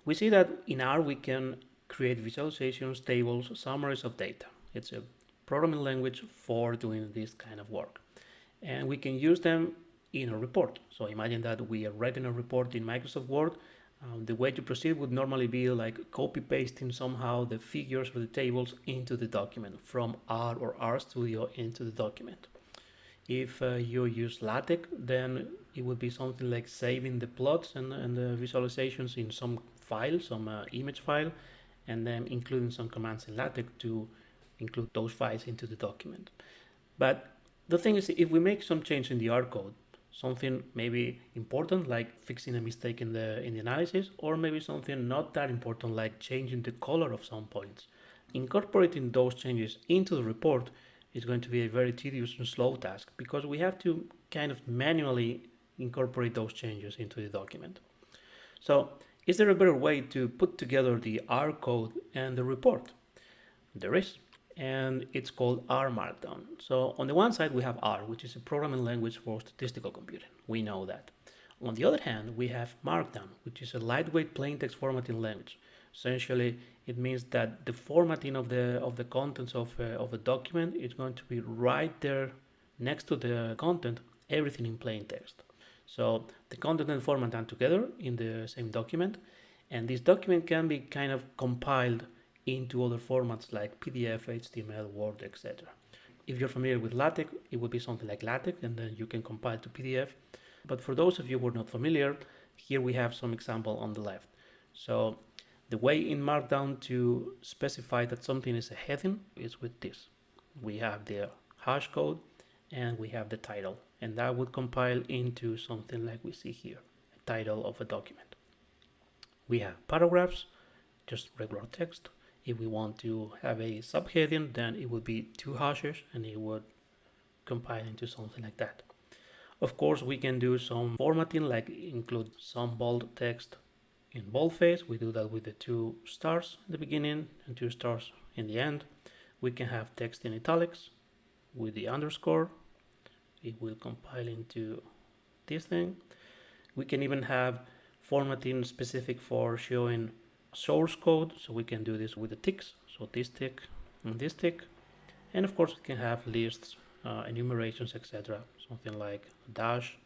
We see that in R we can create visualizations, tables, summaries of data. It's a programming language for doing this kind of work. And we can use them in a report. So imagine that we are writing a report in Microsoft Word. The way to proceed would normally be like copy pasting somehow the figures or the tables into the document from R or RStudio into the document. If you use LaTeX, then it would be something like saving the plots and the visualizations in some file, some image file, and then including some commands in LaTeX to include those files into the document. But the thing is, if we make some change in the R code, something maybe important like fixing a mistake in the analysis, or maybe something not that important like changing the color of some points, incorporating those changes into the report is going to be a very tedious and slow task because we have to kind of manually incorporate those changes into the document. So, is there a better way to put together the R code and the report? There is, and it's called R Markdown. So, on the one side, we have R, which is a programming language for statistical computing. We know that. On the other hand, we have Markdown, which is a lightweight plain text formatting language. Essentially, it means that the formatting of the contents of a document is going to be right there next to the content, everything in plain text. So the content and format are together in the same document, and this document can be kind of compiled into other formats like PDF, HTML, Word, etc. If you're familiar with LaTeX, it would be something like LaTeX, and then you can compile to PDF. But for those of you who are not familiar, here we have some example on the left. So the way in Markdown to specify that something is a heading is with this. We have the hash code and we have the title, and that would compile into something like we see here, a title of a document. We have paragraphs, just regular text. If we want to have a subheading, then it would be 2 hashes and it would compile into something like that. Of course, we can do some formatting, like include some bold text in boldface. We do that with the 2 stars in the beginning and 2 stars in the end. We can have text in italics with the underscore. It will compile into this thing. We can even have formatting specific for showing source code, so we can do this with the ticks, so this tick and this tick. And of course we can have lists, enumerations, etc. Something like dash,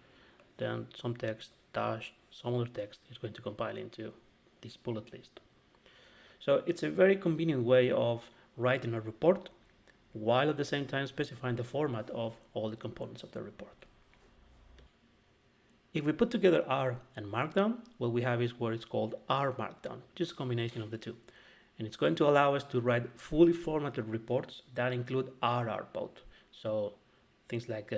then some text, dash, some other text is going to compile into this bullet list. So it's a very convenient way of writing a report while at the same time specifying the format of all the components of the report. If we put together R and Markdown, what we have is what is called R Markdown, which is a combination of the two. And it's going to allow us to write fully formatted reports that include R output. So things like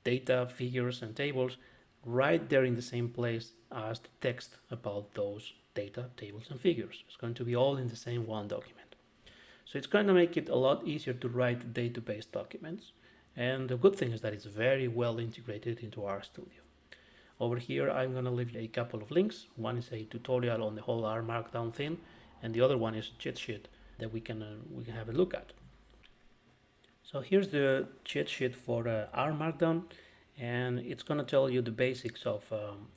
data, figures, and tables right there in the same place as the text about those data, tables, and figures. It's going to be all in the same one document. So it's going to make it a lot easier to write database documents. And the good thing is that it's very well integrated into RStudio. Over here, I'm going to leave you a couple of links. One is a tutorial on the whole R Markdown thing, and the other one is a cheat sheet that we can have a look at. So here's the cheat sheet for R Markdown, and it's going to tell you the basics of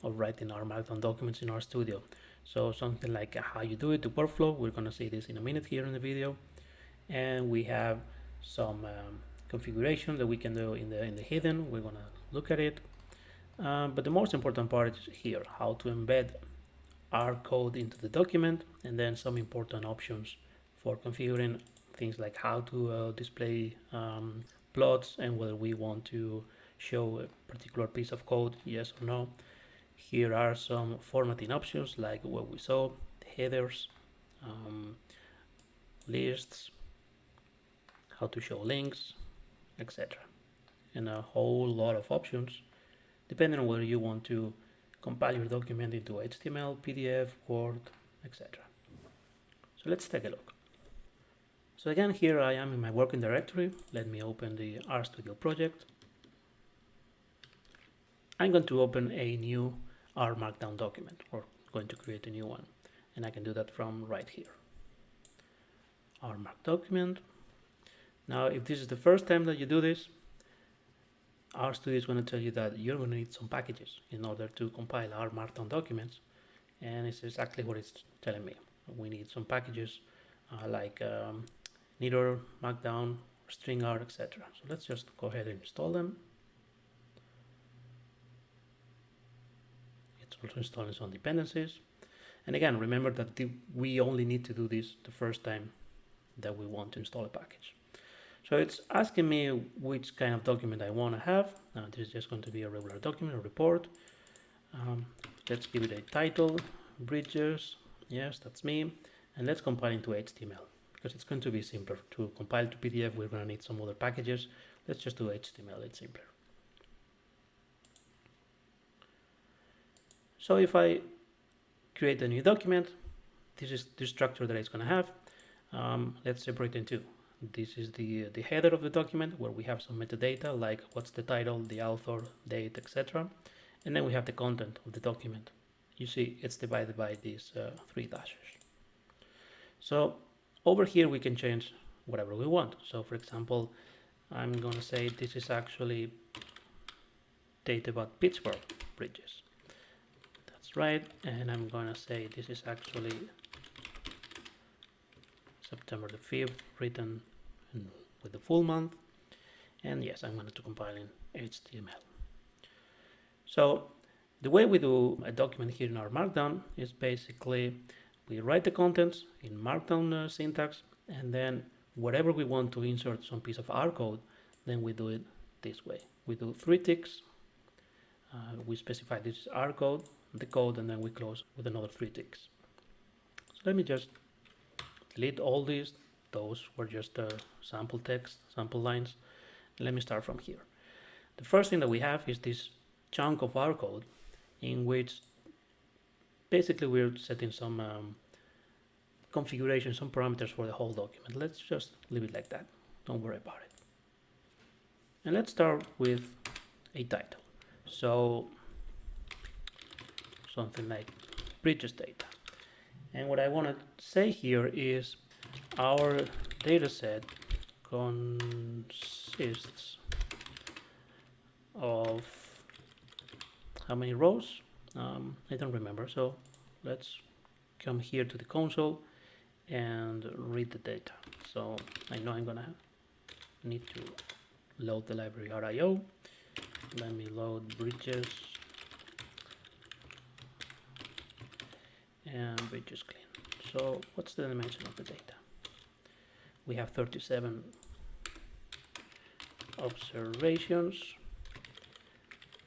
writing R Markdown documents in RStudio. So something like how you do it, the workflow. We're going to see this in a minute here in the video, and we have some configuration that we can do in the hidden. We're going to look at it. But the most important part is here, how to embed R code into the document, and then some important options for configuring things like how to display plots and whether we want to show a particular piece of code, yes or no. Here are some formatting options like what we saw, headers, lists, how to show links, etc. And a whole lot of options depending on whether you want to compile your document into HTML, PDF, Word, etc. So let's take a look. So again, here I am in my working directory. Let me open the RStudio project. I'm going to open a new R Markdown document, or going to create a new one, and I can do that from right here. R Mark document. Now, if this is the first time that you do this, RStudio is going to tell you that you're going to need some packages in order to compile R Markdown documents. and it's exactly what it's telling me. We need some packages like Knitr, Markdown, string art, etc. So let's just go ahead and install them. It's also installing some dependencies. And again, remember that we only need to do this the first time that we want to install a package. So it's asking me which kind of document I want to have. This is just going to be a regular document, a report. Let's give it a title, bridges. Yes, that's me. And let's compile into HTML because it's going to be simpler. To compile to PDF, we're going to need some other packages. Let's just do HTML, it's simpler. So if I create a new document, this is the structure that it's going to have. Let's separate it in two. This is the header of the document where we have some metadata like what's the title, the author, date, etc. And then we have the content of the document. You see it's divided by these 3 dashes. So over here we can change whatever we want. So for example, I'm going to say this is actually data about Pittsburgh bridges. That's right. And I'm going to say this is actually September the 5th, written with the full month. And yes, I'm going to compile in HTML. So the way we do a document here in our Markdown is basically we write the contents in Markdown syntax, and then whatever we want to insert some piece of R code, then we do it this way. We do 3 ticks. We specify this is R code, the code, and then we close with another 3 ticks. So let me just delete all these. Those were just sample text, sample lines. Let me start from here. The first thing that we have is this chunk of R code in which basically we're setting some configuration, some parameters for the whole document. Let's just leave it like that. Don't worry about it. And let's start with a title. So something like bridges data. And what I want to say here is our dataset consists of how many rows? I don't remember. So let's come here to the console and read the data. So I know I'm gonna need to load the library RIO. Let me load bridges and bridges clean. So what's the dimension of the data? We have 37 observations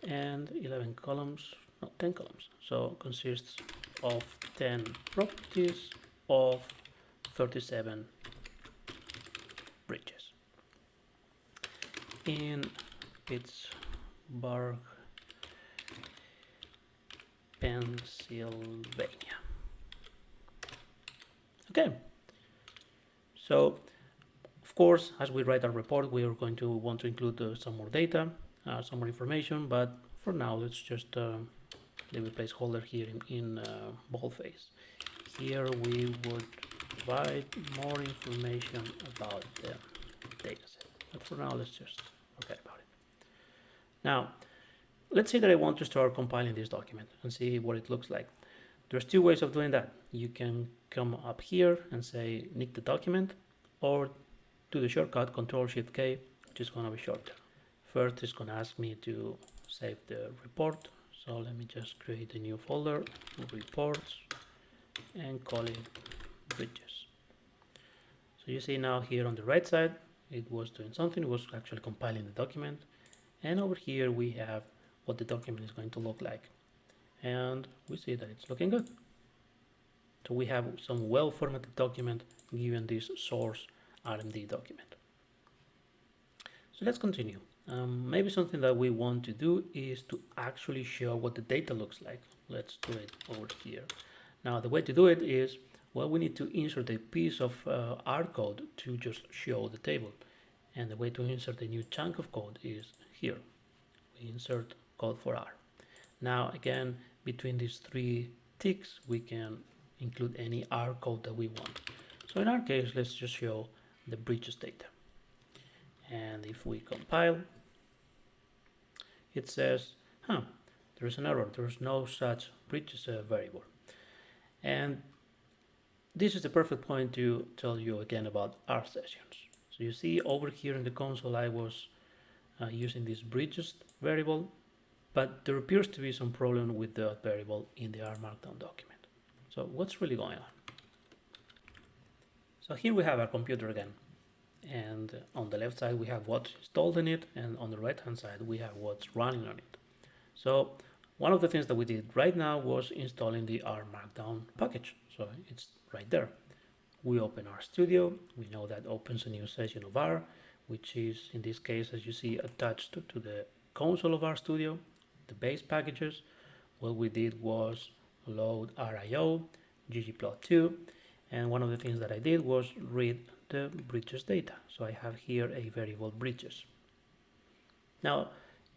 and 11 columns, no, 10 columns. So consists of 10 properties of 37 bridges in Pittsburgh, Pennsylvania. Okay, so of course, as we write our report, we are going to want to include some more data, some more information, but for now, let's just leave a placeholder here in boldface. Here we would provide more information about the dataset, but for now, let's just forget about it. Now, let's say that I want to start compiling this document and see what it looks like. There's 2 ways of doing that. You can come up here and say nick the document, or do the shortcut Ctrl-Shift-K, which is going to be shorter. First, it's going to ask me to save the report. So let me just create a new folder, reports, and call it bridges. So you see now here on the right side, it was doing something. It was actually compiling the document. And over here, we have what the document is going to look like. And we see that it's looking good. So we have some well-formatted document given this source RMD document. So let's continue. Maybe something that we want to do is to actually show what the data looks like. Let's do it over here. Now the way to do it is, well, we need to insert a piece of R code to just show the table. And the way to insert a new chunk of code is here. We insert code for R. Now again, between these 3 ticks, we can include any R code that we want. So in our case, let's just show the bridges data. And if we compile, it says, there's an error. There's no such bridges variable. And this is the perfect point to tell you again about R sessions. So you see over here in the console I was using this bridges variable, but there appears to be some problem with the variable in the R Markdown document. So what's really going on? So here we have our computer again, and on the left side we have what's installed in it, and on the right hand side we have what's running on it. So one of the things that we did right now was installing the R Markdown package. So it's right there. We open RStudio, we know that opens a new session of R, which is in this case, as you see, attached to the console of RStudio, the base packages. What we did was load RIO, ggplot2, and one of the things that I did was read the bridges data. So I have here a variable bridges. Now,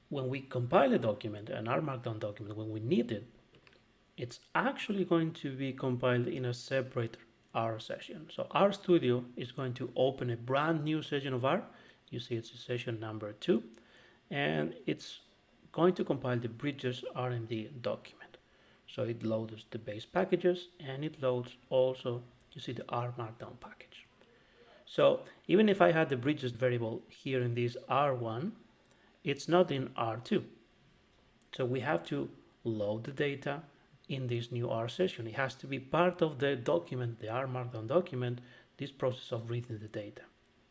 when we compile a document, an R Markdown document, when we need it, it's actually going to be compiled in a separate R session. So RStudio is going to open a brand new session of R. You see it's session number 2, and it's going to compile the bridges RMD document. So it loads the base packages, and it loads also, you see, the R Markdown package. So even if I had the bridges variable here in this R1, it's not in R2. So we have to load the data in this new R session. It has to be part of the document, the R Markdown document, this process of reading the data.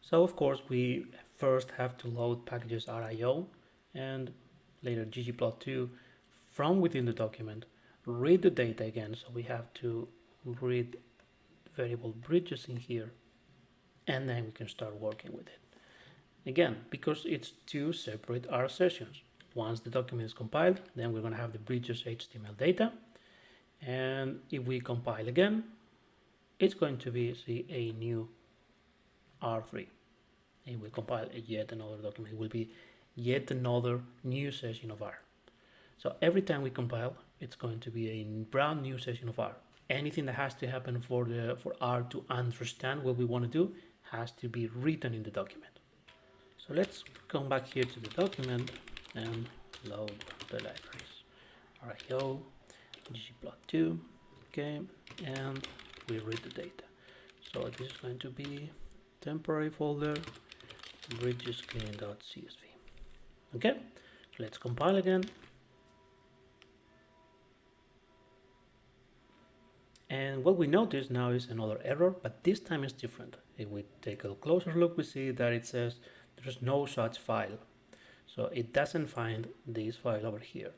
So of course we first have to load packages RIO and later ggplot2 from within the document, read the data again. So we have to read variable bridges in here, and then we can start working with it. Again, because it's two separate R sessions. Once the document is compiled, then we're going to have the bridges HTML data. And if we compile again, it's going to be, see, a new R3. And we compile yet another document. It will be yet another new session of R. So every time we compile, it's going to be a brand new session of R. Anything that has to happen for R to understand what we want to do has to be written in the document. So let's come back here to the document and load the libraries. RIO, ggplot2, okay, and we read the data. So this is going to be temporary folder bridgesclean.csv. Okay, so let's compile again. And what we notice now is another error, but this time it's different. If we take a closer look, we see that it says there's no such file. So it doesn't find this file over here.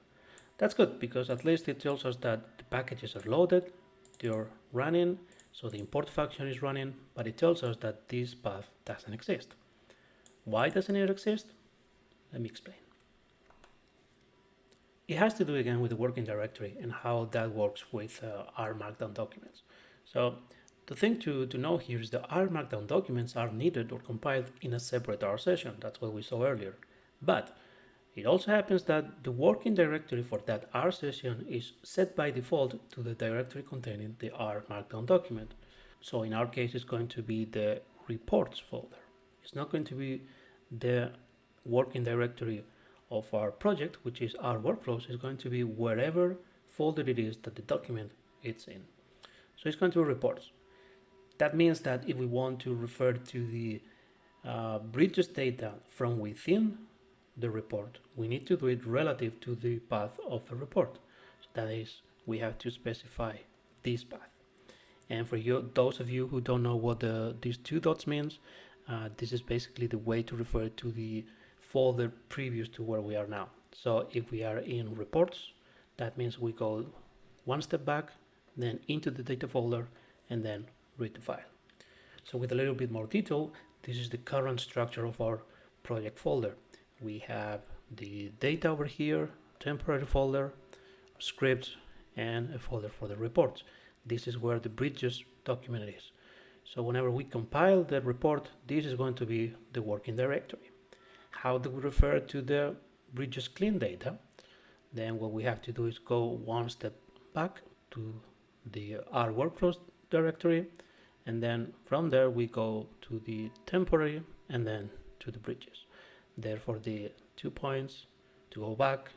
That's good, because at least it tells us that the packages are loaded, they're running, so the import function is running, but it tells us that this path doesn't exist. Why doesn't it exist? Let me explain. It has to do again with the working directory and how that works with R Markdown documents. So the thing to know here is that R Markdown documents are needed or compiled in a separate R session. That's what we saw earlier. But it also happens that the working directory for that R session is set by default to the directory containing the R Markdown document. So in our case, it's going to be the reports folder. It's not going to be the working directory of our project, which is our workflows. Is going to be wherever folder it is that the document is in. So it's going to be reports. That means that if we want to refer to the bridges data from within the report, we need to do it relative to the path of the report. So that is, we have to specify this path. And for you, those of you who don't know what these two dots means, this is basically the way to refer to the folder previous to where we are now. So if we are in reports, that means we go one step back, then into the data folder, and then read the file. So with a little bit more detail, this is the current structure of our project folder. We have the data over here, temporary folder, scripts, and a folder for the reports. This is where the bridges document is. So whenever we compile the report, this is going to be the working directory. How do we refer to the bridges clean data? Then what we have to do is go one step back to the R workflows directory, and then from there we go to the temporary and then to the bridges. Therefore, the 2 points to go back,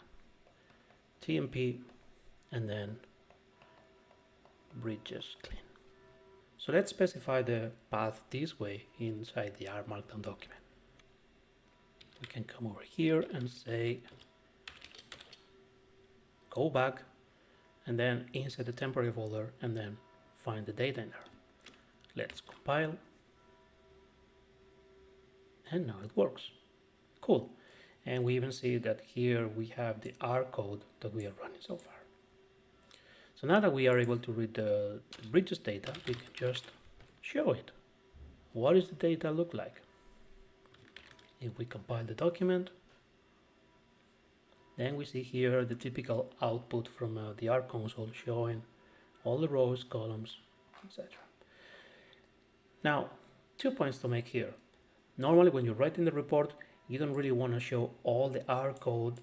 TMP, and then bridges clean. So let's specify the path this way inside the R Markdown document. We can come over here and say go back, and then insert the temporary folder, and then find the data in there. Let's compile, and now it works. Cool. And we even see that here we have the R code that we are running so far. So now that we are able to read the bridges data, we can just show it. What does the data look like? If we compile the document, then we see here the typical output from the R console showing all the rows, columns, etc. Now, 2 points to make here. Normally when you're writing the report, you don't really want to show all the R code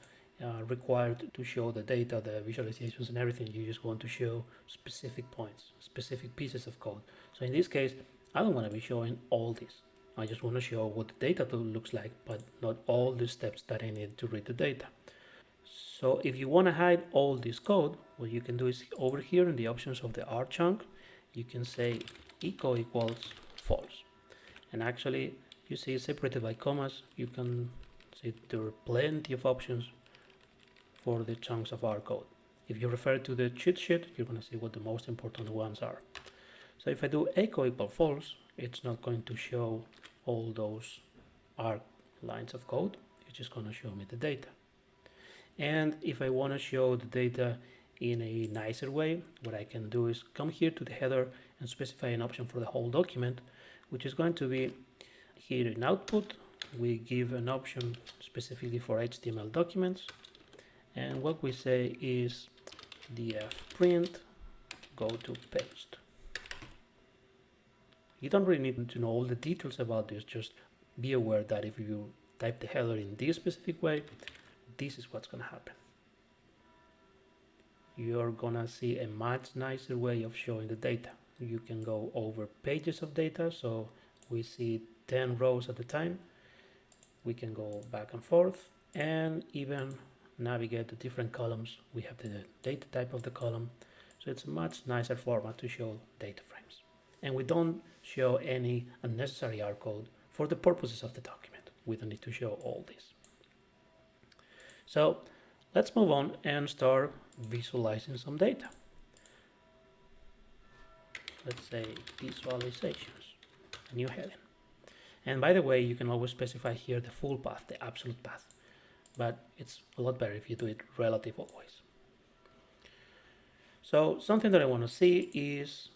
required to show the data, the visualizations and everything. You just want to show specific points, specific pieces of code. So in this case, I don't want to be showing all this. I just want to show what the data looks like, but not all the steps that I need to read the data. So if you want to hide all this code, what you can do is over here in the options of the R chunk, you can say echo equals false. And actually, you see separated by commas, you can see there are plenty of options for the chunks of R code. If you refer to the cheat sheet, you're going to see what the most important ones are. So if I do echo equal false, it's not going to show all those R lines of code. It's just going to show me the data. And if I want to show the data in a nicer way, what I can do is come here to the header and specify an option for the whole document, which is going to be here in output. We give an option specifically for HTML documents, and what we say is df print go to paste. You don't really need to know all the details about this, just be aware that if you type the header in this specific way, this is what's going to happen. You're going to see a much nicer way of showing the data. You can go over pages of data, so we see 10 rows at a time. We can go back and forth and even navigate the different columns. We have the data type of the column, so it's a much nicer format to show data frames. And we don't show any unnecessary R code for the purposes of the document. We don't need to show all this. So let's move on and start visualizing some data. Let's say visualizations, a new heading. And by the way, you can always specify here the full path, the absolute path, but it's a lot better if you do it relative always. So something that I want to see is,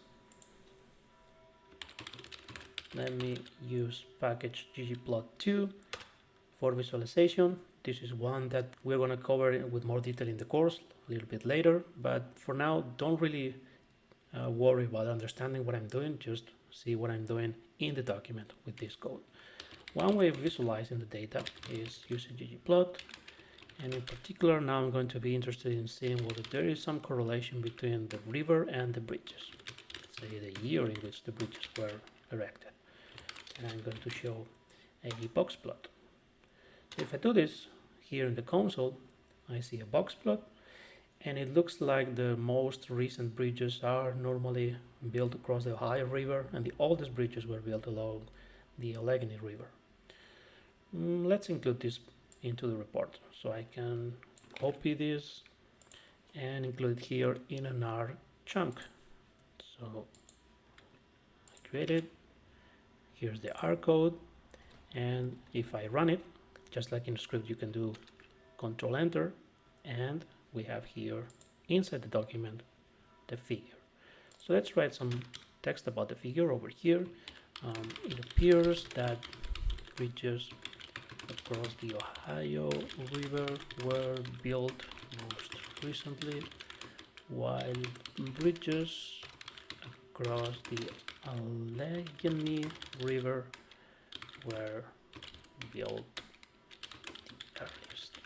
let me use package ggplot2 for visualization. This is one that we're going to cover with more detail in the course a little bit later, but for now, don't really worry about understanding what I'm doing, just see what I'm doing in the document with this code. One way of visualizing the data is using ggplot, and in particular now I'm going to be interested in seeing whether there is some correlation between the river and the bridges. Let's say the year in which the bridges were erected, and I'm going to show a box plot. So if I do this here in the console, I see a box plot, and it looks like the most recent bridges are normally built across the Ohio River, and the oldest bridges were built along the Allegheny River. Let's include this into the report. So I can copy this and include it here in an R chunk. So I create it. Here's the R code, and if I run it, just like in script, you can do Control Enter, and we have here inside the document the figure. So let's write some text about the figure over here. It appears that bridges across the Ohio River were built most recently, while bridges across the Allegheny River were built earliest.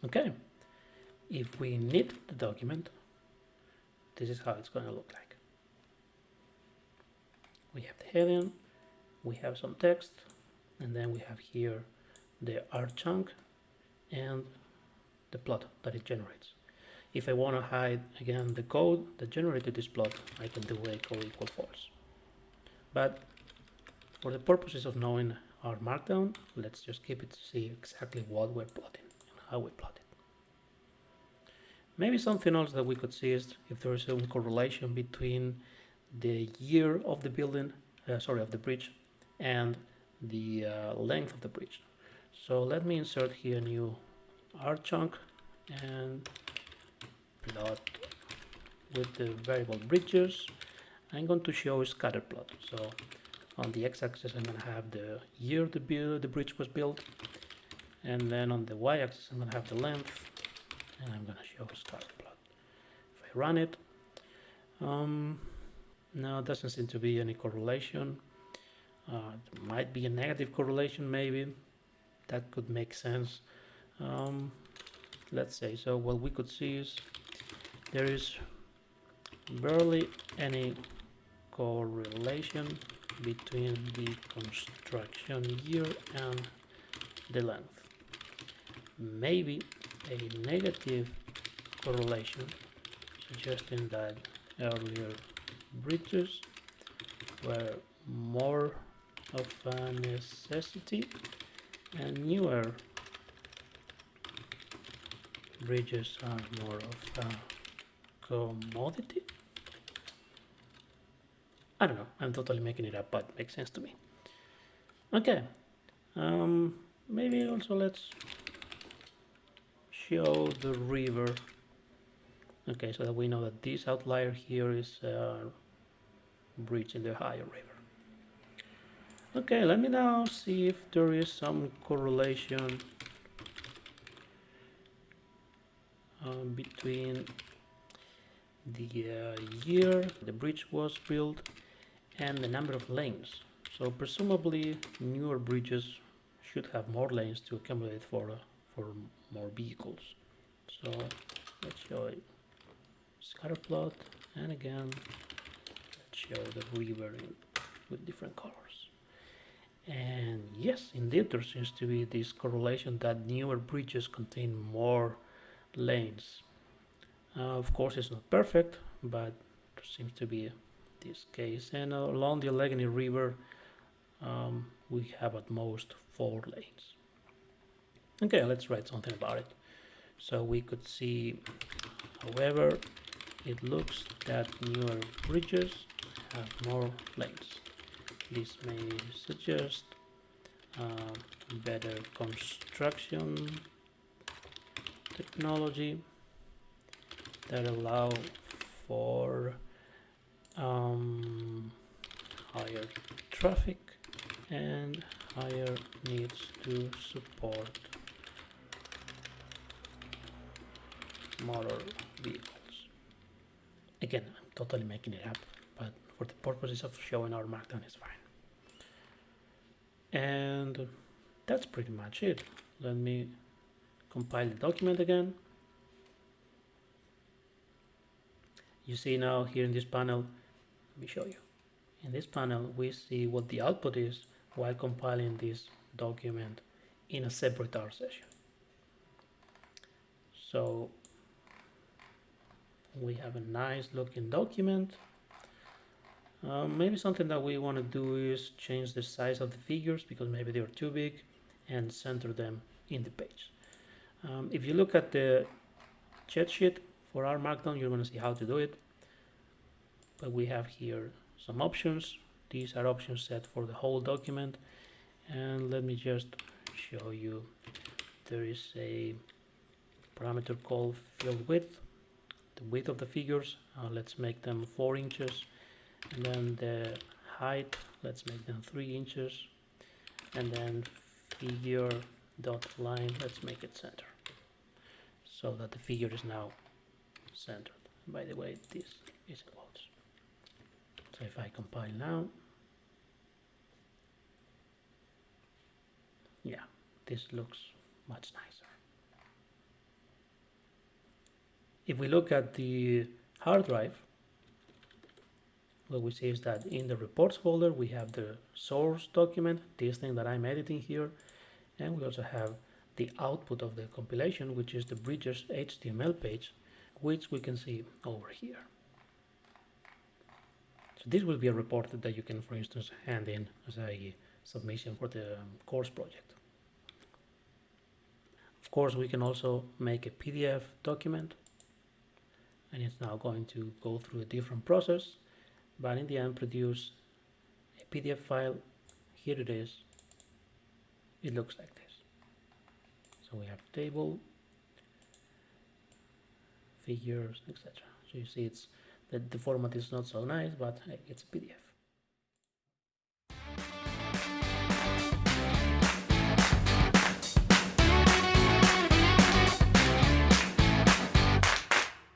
Okay, if we knit the document, this is how it's going to look like. We have the heading, we have some text, and then we have here the R chunk and the plot that it generates. If I want to hide again the code that generated this plot, I can do echo equal false. But for the purposes of knowing our markdown, let's just keep it to see exactly what we're plotting and how we plot it. Maybe something else that we could see is if there is some correlation between the year of the building, of the bridge, and the length of the bridge. So let me insert here a new R chunk and plot with the variable bridges. I'm going to show a scatter plot. So on the x-axis I'm going to have the year the bridge was built, and then on the y-axis I'm going to have the length, and I'm going to show a scatter plot. If I run it, no, it doesn't seem to be any correlation. There might be a negative correlation, maybe. That could make sense. Let's say, so what we could see is there is barely any correlation between the construction year and the length. Maybe a negative correlation, suggesting that earlier bridges were more of a necessity and newer bridges are more of a commodity. I don't know, I'm totally making it up, but it makes sense to me. Okay, maybe also let's show the river. Okay, so that we know that this outlier here is a bridge in the Ohio River. Okay, let me now see if there is some correlation between the year the bridge was built and the number of lanes. So presumably newer bridges should have more lanes to accommodate for more vehicles. So let's show a scatter plot, and again let's show the river with different colors. And yes, indeed there seems to be this correlation that newer bridges contain more lanes. Of course it's not perfect, but there seems to be this case. And along the Allegheny River we have at most 4 lanes. Okay, let's write something about it. So we could see, however, it looks that newer bridges have more lanes. This may suggest better construction technology that allow for higher traffic and higher needs to support motor vehicles. Again, I'm totally making it up, but for the purposes of showing our markdown is fine. And that's pretty much it. Let me compile the document again. You see now here in this panel, let me show you. In this panel, we see what the output is while compiling this document in a separate R session. So we have a nice looking document. Maybe something that we want to do is change the size of the figures because maybe they are too big, and center them in the page. If you look at the chat sheet for our markdown, you're going to see how to do it. But we have here some options. These are options set for the whole document. And let me just show you. There is a parameter called field width, the width of the figures. Let's make them 4 inches. And then the height, let's make them 3 inches. And then figure dot line, let's make it center, so that the figure is now centered. By the way, this is in quotes. So if I compile now, yeah, this looks much nicer. If we look at the hard drive, what we see is that in the reports folder we have the source document, this thing that I'm editing here, and we also have the output of the compilation, which is the bridges HTML page, which we can see over here. So this will be a report that you can, for instance, hand in as a submission for the course project. Of course, we can also make a PDF document, and it's now going to go through a different process, but in the end produce a PDF file. Here it is. It looks like this. So we have table, figures, etc. So you see the format is not so nice, but hey, it's a PDF.